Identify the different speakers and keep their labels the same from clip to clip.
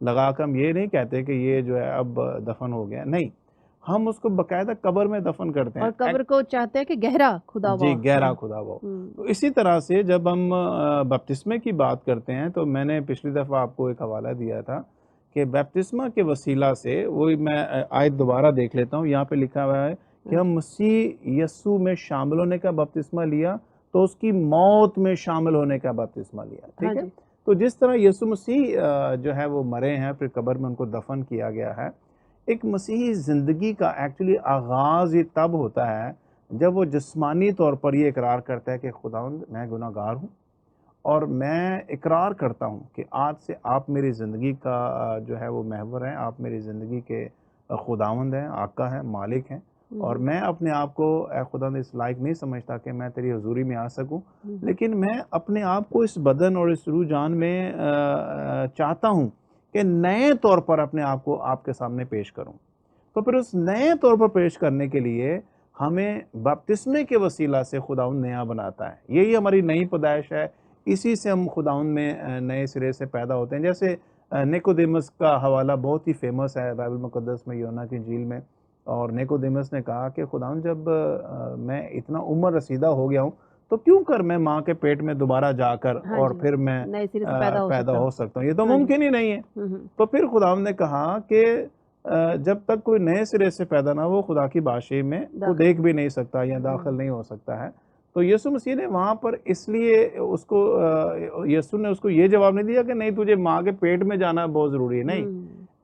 Speaker 1: لگا کر ہم یہ نہیں کہتے کہ یہ جو ہے اب دفن ہو گیا، نہیں، ہم اس کو باقاعدہ قبر میں دفن کرتے ہیں،
Speaker 2: اور قبر کو چاہتے ہیں کہ گہرا کھدا ہوا
Speaker 1: جی
Speaker 2: ہو۔
Speaker 1: گہرا کھدا ہوا ہو۔ تو اسی طرح سے جب ہم بپتسمے کی بات کرتے ہیں تو میں نے پچھلی دفعہ آپ کو ایک حوالہ دیا تھا کہ بپتسمہ کے وسیلہ سے، وہی میں آیت دوبارہ دیکھ لیتا ہوں، یہاں پہ لکھا ہوا ہے کہ ہم مسیح یسوع میں شامل ہونے کا بپتسمہ لیا تو اس کی موت میں شامل ہونے کا بپتسمہ لیا، ٹھیک ہے؟ تو جس طرح یسوع مسیح جو ہے وہ مرے ہیں، پھر قبر میں ان کو دفن کیا گیا ہے، ایک مسیحی زندگی کا ایکچولی آغاز یہ تب ہوتا ہے جب وہ جسمانی طور پر یہ اقرار کرتا ہے کہ خداوند میں گناہ گار ہوں، اور میں اقرار کرتا ہوں کہ آج سے آپ میری زندگی کا جو ہے وہ محور ہیں، آپ میری زندگی کے خداوند ہیں، آقا ہیں، مالک ہیں، اور میں اپنے آپ کو اے خداوند اس لائق نہیں سمجھتا کہ میں تیری حضوری میں آ سکوں، لیکن میں اپنے آپ کو اس بدن اور اس روح جان میں چاہتا ہوں کہ نئے طور پر اپنے آپ کو آپ کے سامنے پیش کروں۔ تو پھر اس نئے طور پر پیش کرنے کے لیے ہمیں بپتسمے کے وسیلہ سے خداوند نیا بناتا ہے، یہی ہماری نئی پیدائش ہے، اسی سے ہم خداوند میں نئے سرے سے پیدا ہوتے ہیں۔ جیسے نیکودیمس کا حوالہ بہت ہی فیمس ہے بائبل مقدس میں، یوحنا کی انجیل میں، اور نیکودیمس نے کہا کہ خداوند جب میں اتنا عمر رسیدہ ہو گیا ہوں تو کیوں کر میں ماں کے پیٹ میں دوبارہ جا کر اور پھر میں
Speaker 2: نئے سرے سے
Speaker 1: پیدا ہو سکتا ہوں، یہ تو ممکن ہی نہیں ہے۔ تو پھر خداوند نے کہا کہ جب تک کوئی نئے سرے سے پیدا نہ ہو خدا کی بادشاہی میں وہ دیکھ بھی نہیں سکتا یا داخل نہیں ہو سکتا ہے۔ تو یسوع مسیح نے وہاں پر اس لیے اس کو یسوع نے اس کو یہ جواب نہیں دیا کہ نہیں تجھے ماں کے پیٹ میں جانا بہت ضروری ہے، نہیں،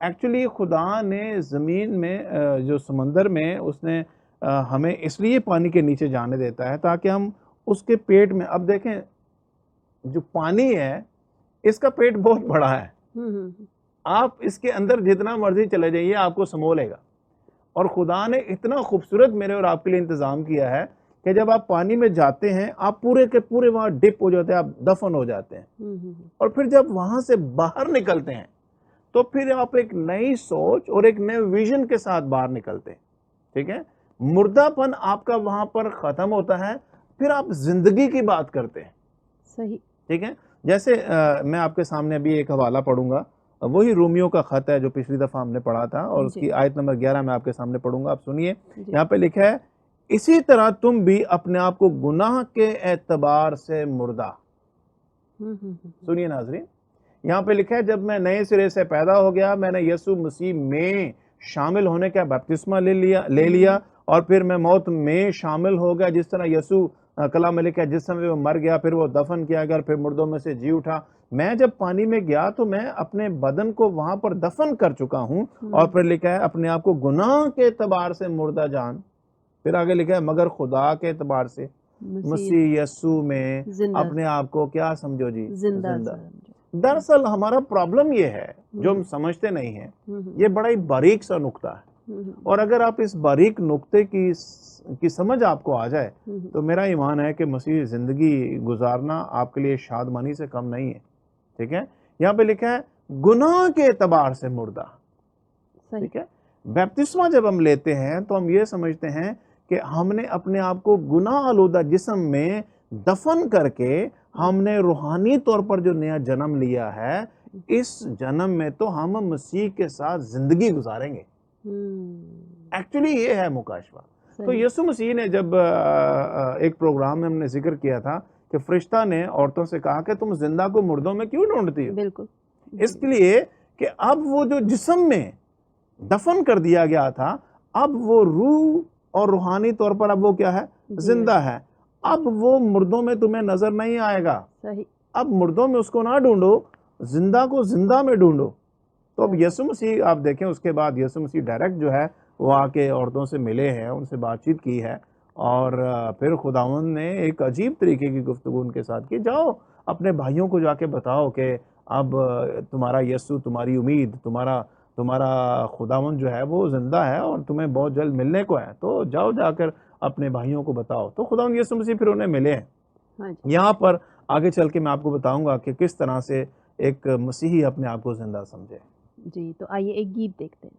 Speaker 1: ایکچولی خدا نے زمین میں جو سمندر میں اس نے ہمیں اس لیے پانی کے نیچے جانے دیتا ہے تاکہ ہم اس کے پیٹ میں، اب دیکھیں جو پانی ہے اس کا پیٹ بہت بڑا ہے، آپ اس کے اندر جتنا مرضی چلے جائیے آپ کو سمو لے گا، اور خدا نے اتنا خوبصورت میرے اور آپ کے لیے انتظام کیا ہے کہ جب آپ پانی میں جاتے ہیں آپ پورے کے پورے وہاں ڈپ ہو جاتے ہیں، آپ دفن ہو جاتے ہیں، اور پھر جب وہاں سے باہر نکلتے ہیں تو پھر آپ ایک نئی سوچ اور ایک نئے ویژن کے ساتھ باہر نکلتے ہیں، ٹھیک ہے؟ مردہ پن آپ کا وہاں پر ختم ہوتا ہے، پھر آپ زندگی کی بات کرتے ہیں،
Speaker 2: صحیح،
Speaker 1: ٹھیک ہے؟ جیسے میں آپ کے سامنے ابھی ایک حوالہ پڑھوں گا، وہی رومیو کا خط ہے جو پچھلی دفعہ ہم نے پڑھا تھا، اور اس کی آیت نمبر 11 میں آپ کے سامنے پڑھوں گا، آپ سنیے، یہاں پہ لکھا ہے اسی طرح تم بھی اپنے آپ کو گناہ کے اعتبار سے مردہ، سنیے ناظرین، یہاں پہ لکھا ہے جب میں نئے سرے سے پیدا ہو گیا میں نے یسوع مسیح میں شامل ہونے کا بپتسمہ لے لیا، اور پھر میں موت میں شامل ہو گیا، جس طرح یسوع کلام میں لکھا ہے جس سمے وہ مر گیا پھر وہ دفن کیا گیا پھر مردوں میں سے جی اٹھا، میں جب پانی میں گیا تو میں اپنے بدن کو وہاں پر دفن کر چکا ہوں، اور پھر لکھا ہے اپنے آپ کو گناہ کے اعتبار سے مردہ جان، پھر آگے لکھا ہے مگر خدا کے اعتبار سے مسیح یسوع میں اپنے آپ کو کیا سمجھو جی، زندہ۔ دراصل ہمارا پرابلم یہ ہے جو ہم سمجھتے نہیں ہیں، یہ بڑا ہی باریک سا نقطہ ہے، اور اگر آپ اس باریک نقطے کی سمجھ آپ کو آ جائے تو میرا ایمان ہے کہ مسیح زندگی گزارنا آپ کے لیے شادمانی سے کم نہیں ہے، ٹھیک ہے؟ یہاں پہ لکھا ہے گناہ کے اعتبار سے مردہ، ٹھیک ہے؟ بیپتسمہ جب ہم لیتے ہیں تو ہم یہ سمجھتے ہیں کہ ہم نے اپنے آپ کو گناہ آلودہ جسم میں دفن کر کے ہم نے روحانی طور پر جو نیا جنم لیا ہے، اس جنم میں تو ہم مسیح کے ساتھ زندگی گزاریں گے، ایکچولی یہ ہے مکاشفہ۔ تو یسوع مسیح نے جب ایک پروگرام میں ہم نے ذکر کیا تھا کہ فرشتہ نے عورتوں سے کہا کہ تم زندہ کو مردوں میں کیوں ڈھونڈتی ہو؟
Speaker 2: بالکل،
Speaker 1: اس لیے کہ اب وہ جو جسم میں دفن کر دیا گیا تھا اب وہ روح اور روحانی طور پر اب وہ کیا ہے؟ زندہ ہے، اب وہ مردوں میں تمہیں نظر نہیں آئے گا، اب مردوں میں اس کو نہ ڈھونڈو، زندہ کو زندہ میں ڈھونڈو۔ تو اب یسوع مسیح آپ دیکھیں اس کے بعد یسوع مسیح ڈائریکٹ جو ہے وہ آ کے عورتوں سے ملے ہیں، ان سے بات چیت کی ہے، اور پھر خداوند نے ایک عجیب طریقے کی گفتگو ان کے ساتھ کی، جاؤ اپنے بھائیوں کو جا کے بتاؤ کہ اب تمہارا یسوع، تمہاری امید، تمہارا خداوند جو ہے وہ زندہ ہے اور تمہیں بہت جلد ملنے کو ہے، تو جاؤ جا کر اپنے بھائیوں کو بتاؤ۔ تو خداوند یسوع مسیح پھر انہیں ملے ہیں۔ یہاں پر آگے چل کے میں آپ کو بتاؤں گا کہ کس طرح سے ایک مسیحی اپنے آپ کو زندہ سمجھے۔
Speaker 2: جی تو آئیے ایک گیت دیکھتے ہیں۔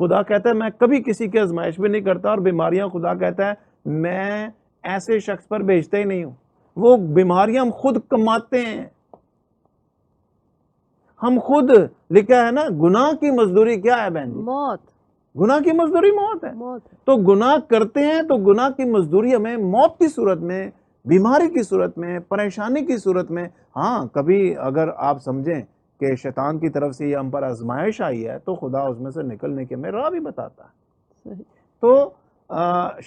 Speaker 1: خدا کہتا ہے میں کبھی کسی کی آزمائش بھی نہیں کرتا، اور بیماریاں خدا کہتا ہے میں ایسے شخص پر بھیجتا ہی نہیں ہوں. وہ بیماریاں ہم خود کماتے ہیں، ہم خود. لکھا ہے نا گناہ کی مزدوری کیا ہے بہن جی؟
Speaker 2: موت.
Speaker 1: گناہ کی مزدوری موت ہے.
Speaker 2: موت ہے.
Speaker 1: تو گناہ کرتے ہیں تو گناہ کی مزدوری ہمیں موت کی صورت میں، بیماری کی صورت میں، پریشانی کی صورت میں. ہاں کبھی اگر آپ سمجھیں کہ شیطان کی طرف سے یہ ہم پر آزمائش آئی ہے تو خدا اس میں سے نکلنے کے ہمیں راہ بھی بتاتا ہے.
Speaker 2: صحیح.
Speaker 1: تو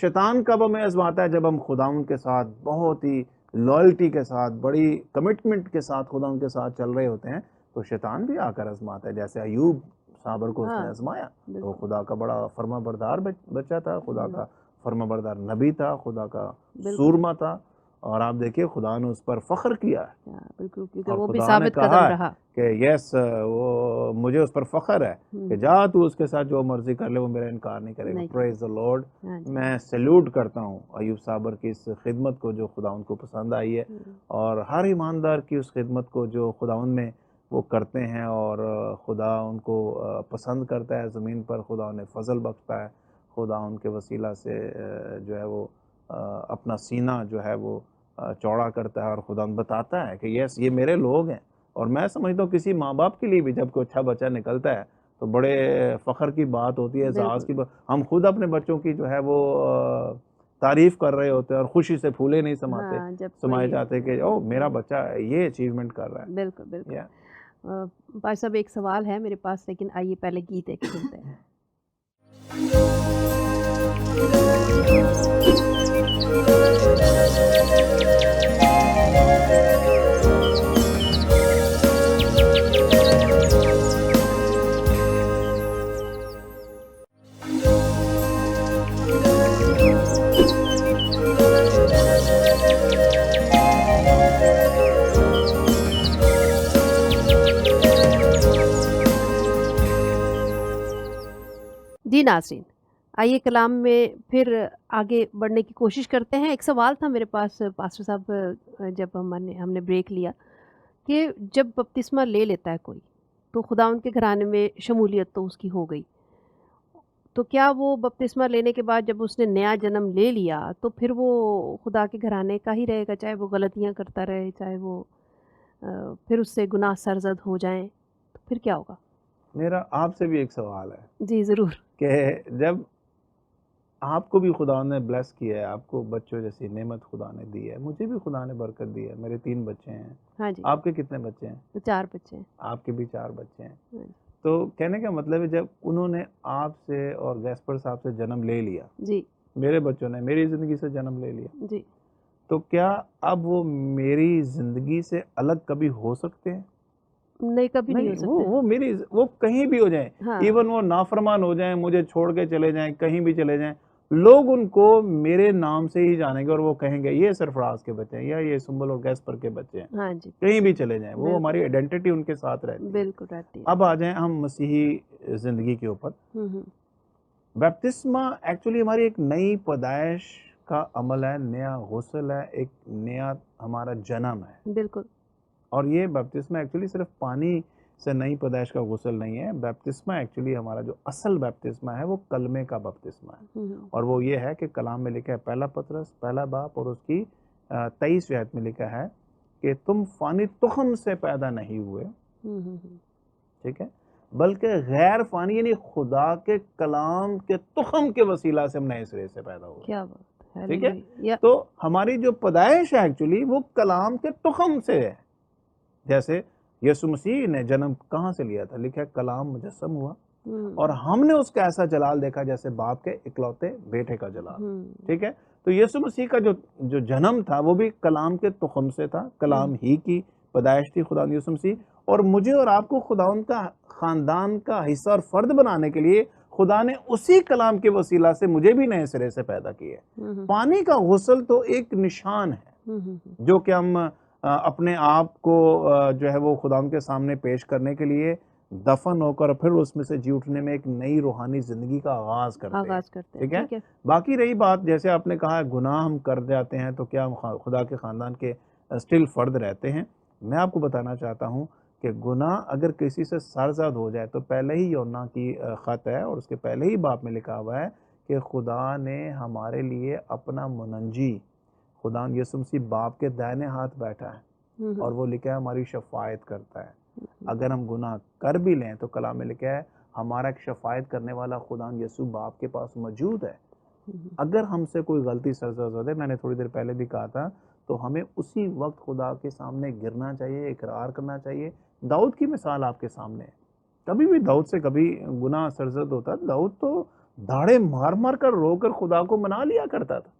Speaker 1: شیطان کب ہمیں آزماتا ہے؟ جب ہم خداوند کے ساتھ بہت ہی لائلٹی کے ساتھ، بڑی کمٹمنٹ کے ساتھ خداوند کے ساتھ چل رہے ہوتے ہیں تو شیطان بھی آ کر آزماتا ہے. جیسے ایوب صابر کو اس نے
Speaker 2: ہاں
Speaker 1: آزمایا تو
Speaker 2: بالکل.
Speaker 1: خدا کا بڑا فرما بردار بچہ تھا، خدا کا فرما بردار نبی تھا، خدا کا
Speaker 2: بالکل.
Speaker 1: سورما تھا، اور آپ دیکھیے خدا نے اس پر فخر کیا ہے.
Speaker 2: ہاں بالکل، کیونکہ
Speaker 1: اور
Speaker 2: وہ بھی
Speaker 1: خدا نے
Speaker 2: ثابت
Speaker 1: کہا
Speaker 2: قدم
Speaker 1: ہے
Speaker 2: رہا.
Speaker 1: کہ یس وہ مجھے اس پر فخر ہے کہ جا تو اس کے ساتھ جو مرضی کر لے، وہ میرا انکار نہیں کرے گا.
Speaker 2: نہیں
Speaker 1: پریز دی لارڈ.
Speaker 2: ہاں جی.
Speaker 1: میں سیلوٹ کرتا ہوں ایوب صابر کی اس خدمت کو جو خداوند کو پسند آئی ہے، اور ہر ایماندار کی اس خدمت کو جو خداوند میں وہ کرتے ہیں، اور خدا ان کو پسند کرتا ہے. زمین پر خدا انہیں فضل بخشتا ہے، خدا ان کے وسیلہ سے جو ہے وہ اپنا سینہ جو ہے وہ چوڑا کرتا ہے، اور خدا بتاتا ہے کہ یس یہ میرے لوگ ہیں. اور میں سمجھتا ہوں کسی ماں باپ کے لیے بھی جب کوئی اچھا بچہ نکلتا ہے تو بڑے فخر کی بات ہوتی ہے، اعزاز کی بات. ہم خود اپنے بچوں کی جو ہے وہ تعریف کر رہے ہوتے ہیں، اور خوشی سے پھولے نہیں سماتے
Speaker 2: ہاں جب
Speaker 1: سمائے
Speaker 2: کوئی
Speaker 1: جاتے کہ او میرا بچہ یہ اچیومنٹ کر رہا ہے.
Speaker 2: بالکل بالکل.
Speaker 1: یا
Speaker 2: بھائی صاحب ایک سوال ہے میرے پاس، لیکن آئیے پہلے گیت ایک سنتے ہیں. جی ناظرین، آئیے کلام میں پھر آگے بڑھنے کی کوشش کرتے ہیں. ایک سوال تھا میرے پاس پاسٹر صاحب، جب ہم نے بریک لیا، کہ جب بپتسمہ لے لیتا ہے کوئی تو خدا ان کے گھرانے میں شمولیت تو اس کی ہو گئی، تو کیا وہ بپتسمہ لینے کے بعد جب اس نے نیا جنم لے لیا تو پھر وہ خدا کے گھرانے کا ہی رہے گا، چاہے وہ غلطیاں کرتا رہے، چاہے وہ پھر اس سے گناہ سرزد ہو جائیں، تو پھر کیا ہوگا؟
Speaker 1: میرا آپ سے بھی ایک سوال ہے
Speaker 2: جی ضرور.
Speaker 1: کہ جب آپ کو بھی خدا نے بلیس کیا ہے، آپ کو بچوں جیسی نعمت خدا نے دی ہے، مجھے بھی خدا نے برکت دی ہے. میرے 3 بچے ہیں.
Speaker 2: ہاں جی.
Speaker 1: آپ کے کتنے بچے ہیں؟
Speaker 2: تو 4 بچے ہیں.
Speaker 1: آپ کے بھی 4 بچے ہیں.
Speaker 2: ہاں جی.
Speaker 1: تو کہنے کا مطلب ہے جب انہوں نے آپ سے اور گیسپر صاحب سے جنم لے لیا،
Speaker 2: جی
Speaker 1: میرے بچوں نے میری زندگی سے جنم لے لیا،
Speaker 2: جی.
Speaker 1: تو کیا اب وہ میری زندگی سے الگ کبھی ہو سکتے ہیں؟
Speaker 2: نہیں کبھی نہیں ہو
Speaker 1: نہیں،
Speaker 2: سکتے.
Speaker 1: وہ کہیں بھی ہو جائیں،
Speaker 2: ہاں
Speaker 1: ایون وہ نافرمان ہو جائیں، مجھے چھوڑ کے چلے جائیں، کہیں بھی چلے جائیں، لوگ ان کو میرے نام سے ہی جانیں گے، اور وہ کہیں گے یہ سرفراز کے بچے ہیں، یا یہ سنبل اور گیسپر کے بچے ہیں.
Speaker 2: ہاں جی
Speaker 1: کہیں بھی چلے جائیں، وہ
Speaker 2: بالکل.
Speaker 1: ہماری آئیڈینٹی ان کے ساتھ رہتی ہے.
Speaker 2: بالکل رہتی ہے.
Speaker 1: اب آ جائیں ہم مسیحی زندگی کے اوپر. بیپتسمہ ایکچولی ہماری ایک نئی پیدائش کا عمل ہے، نیا غسل ہے، ایک نیا ہمارا جنم ہے.
Speaker 2: بالکل.
Speaker 1: اور یہ بیپتسمہ ایکچولی صرف پانی سے نئی پیدائش کا غسل نہیں ہے. بیپتسمہ ایکچولی ہمارا جو اصل بیپتسمہ ہے وہ کلمے کا بیپتسمہ ہے، اور وہ یہ ہے کہ کلام میں لکھا ہے پہلا پطرس پہلا باب اور اس کی 23 آیت میں لکھا ہے کہ تم فانی تخم سے پیدا نہیں ہوئے، ٹھیک ہے، بلکہ غیر فانی یعنی خدا کے کلام کے تخم کے وسیلہ سے ہم نئے سرے سے پیدا ہوئے.
Speaker 2: کیا بات ہے.
Speaker 1: ٹھیک ہے، تو ہماری جو پیدائش ہے ایکچولی وہ کلام کے تخم سے ہے. جیسے یسوع مسیح نے جنم کہاں سے لیا تھا؟ لکھا ہے کلام مجسم ہوا، اور ہم نے اس کا ایسا جلال دیکھا جیسے باپ کے اکلوتے بیٹے کا جلال. ٹھیک ہے، تو یسوع مسیح کا جو جنم تھا وہ بھی کلام کے تخم سے تھا، کلام ہی کی پیدائش تھی خدا یسوع مسیح. اور مجھے اور آپ کو خدا ان کا خاندان کا حصہ اور فرد بنانے کے لیے خدا نے اسی کلام کے وسیلہ سے مجھے بھی نئے سرے سے پیدا کیا ہے. پانی کا غسل تو ایک نشان ہے جو کہ ہم اپنے آپ کو جو ہے وہ خدا کے سامنے پیش کرنے کے لیے دفن ہو کر پھر اس میں سے جی اٹھنے میں ایک نئی روحانی زندگی کا آغاز کرتے ہیں. ٹھیک ہے، باقی رہی بات جیسے آپ نے کہا گناہ ہم کر جاتے ہیں تو کیا ہم خدا کے خاندان کے اسٹل فرد رہتے ہیں؟ میں آپ کو بتانا چاہتا ہوں کہ گناہ اگر کسی سے سرزد ہو جائے تو پہلے ہی یونا کی خط ہے اور اس کے پہلے ہی باب میں لکھا ہوا ہے کہ خدا نے ہمارے لیے اپنا مننجی خدا یسوع مسیح باپ کے دائنے ہاتھ بیٹھا ہے اور وہ لکھا ہے ہماری شفاعت کرتا ہے۔ اگر ہم گناہ کر بھی لیں تو کلام میں لکھا ہے ہمارا ایک شفاعت کرنے والا خدا یسوع باپ کے پاس موجود ہے۔ اگر ہم سے کوئی غلطی سرزد ہو جائے، میں نے تھوڑی دیر پہلے بھی کہا تھا، تو ہمیں اسی وقت خدا کے سامنے گرنا چاہیے، اقرار کرنا چاہیے۔ داؤد کی مثال آپ کے سامنے ہے، کبھی بھی داؤد سے کبھی گناہ سرزد ہوتا، داؤد تو دھاڑے مار مار کر رو کر خدا کو منا لیا کرتا تھا،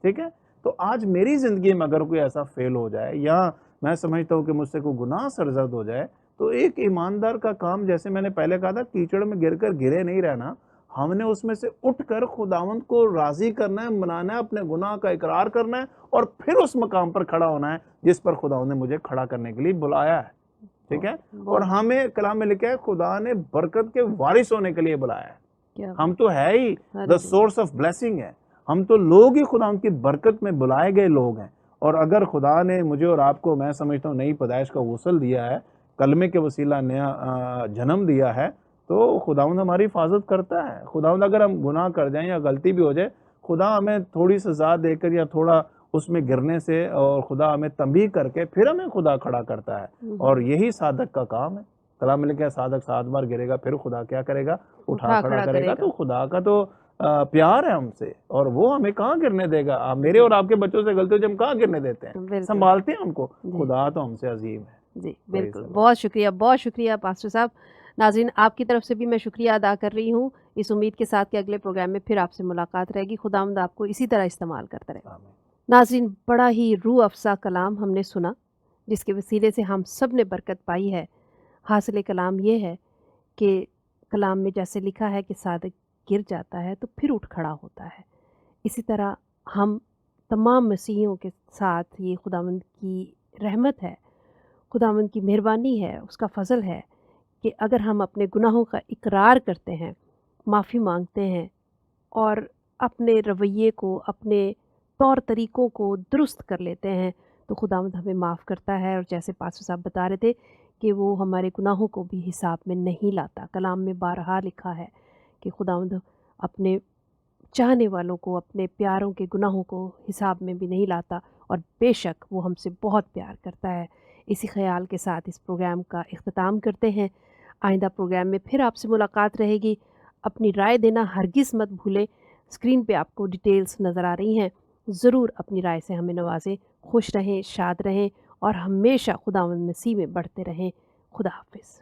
Speaker 1: ٹھیک ہے؟ تو آج میری زندگی میں اگر کوئی ایسا فیل ہو جائے یا میں سمجھتا ہوں کہ مجھ سے کوئی گناہ سرزد ہو جائے، تو ایک ایماندار کا کام، جیسے میں نے پہلے کہا تھا، کیچڑ میں گر کر گرے نہیں رہنا، ہم نے اس میں سے اٹھ کر خداوند کو راضی کرنا ہے، منانا ہے، اپنے گناہ کا اقرار کرنا ہے اور پھر اس مقام پر کھڑا ہونا ہے جس پر خداوند نے مجھے کھڑا کرنے کے لیے بلایا ہے، ٹھیک ہے؟ اور ہمیں کلام میں لکھا ہے خدا نے برکت کے وارث ہونے کے لیے بلایا ہے۔ ہم تو ہے ہی the source of blessing ہے، ہم تو لوگ ہی خدا کی برکت میں بلائے گئے لوگ ہیں۔ اور اگر خدا نے مجھے اور آپ کو، میں سمجھتا ہوں، نئی پیدائش کا غسل دیا ہے، کلمے کے وسیلہ نیا جنم دیا ہے، تو خداوند ہماری حفاظت کرتا ہے۔ خداوند اگر ہم گناہ کر جائیں یا غلطی بھی ہو جائے، خدا ہمیں تھوڑی سزا دے کر یا تھوڑا اس میں گرنے سے، اور خدا ہمیں تنبیہ کر کے پھر ہمیں خدا کھڑا کرتا ہے، اور یہی صادق کا کام ہے۔ کلام میں لکھا ہے صادق 7 بار گرے گا پھر خدا کیا کرے گا؟ اٹھا کھڑا کرے گا۔ تو خدا کا تو پیار ہے ہم سے، اور وہ ہمیں کہاں گرنے دے گا؟ میرے اور آپ کے بچوں سے غلطی ہو جائے، ہم کہاں گرنے دیتے ہیں؟ سنبھالتے ہیں ان کو۔ خدا تو ہم سے عظیم ہے۔
Speaker 2: جی بالکل، بہت شکریہ پاسٹر صاحب۔ ناظرین، آپ کی طرف سے بھی میں شکریہ ادا کر رہی ہوں، اس امید کے ساتھ کہ اگلے پروگرام میں پھر آپ سے ملاقات رہے گی۔ خداوند آپ کو اسی طرح استعمال کرتا رہے۔ ناظرین، بڑا ہی روح افزا کلام ہم نے سنا، جس کے وسیلے سے ہم سب نے برکت پائی ہے۔ حاصل کلام یہ ہے کہ کلام میں جیسے لکھا ہے کہ صادق گر جاتا ہے تو پھر اٹھ کھڑا ہوتا ہے، اسی طرح ہم تمام مسیحیوں کے ساتھ یہ خداوند کی رحمت ہے، خداوند کی مہربانی ہے، اس کا فضل ہے کہ اگر ہم اپنے گناہوں کا اقرار کرتے ہیں، معافی مانگتے ہیں اور اپنے رویے کو، اپنے طور طریقوں کو درست کر لیتے ہیں، تو خداوند ہمیں معاف کرتا ہے۔ اور جیسے پاسٹر صاحب بتا رہے تھے کہ وہ ہمارے گناہوں کو بھی حساب میں نہیں لاتا۔ کلام میں بارہا لکھا ہے کہ خداوند اپنے چاہنے والوں کو، اپنے پیاروں کے گناہوں کو حساب میں بھی نہیں لاتا، اور بے شک وہ ہم سے بہت پیار کرتا ہے۔ اسی خیال کے ساتھ اس پروگرام کا اختتام کرتے ہیں۔ آئندہ پروگرام میں پھر آپ سے ملاقات رہے گی۔ اپنی رائے دینا ہرگز مت بھولیں۔ اسکرین پہ آپ کو ڈیٹیلز نظر آ رہی ہیں، ضرور اپنی رائے سے ہمیں نوازیں۔ خوش رہیں، شاد رہیں اور ہمیشہ خداوند مسیح میں بڑھتے رہیں۔ خدا حافظ۔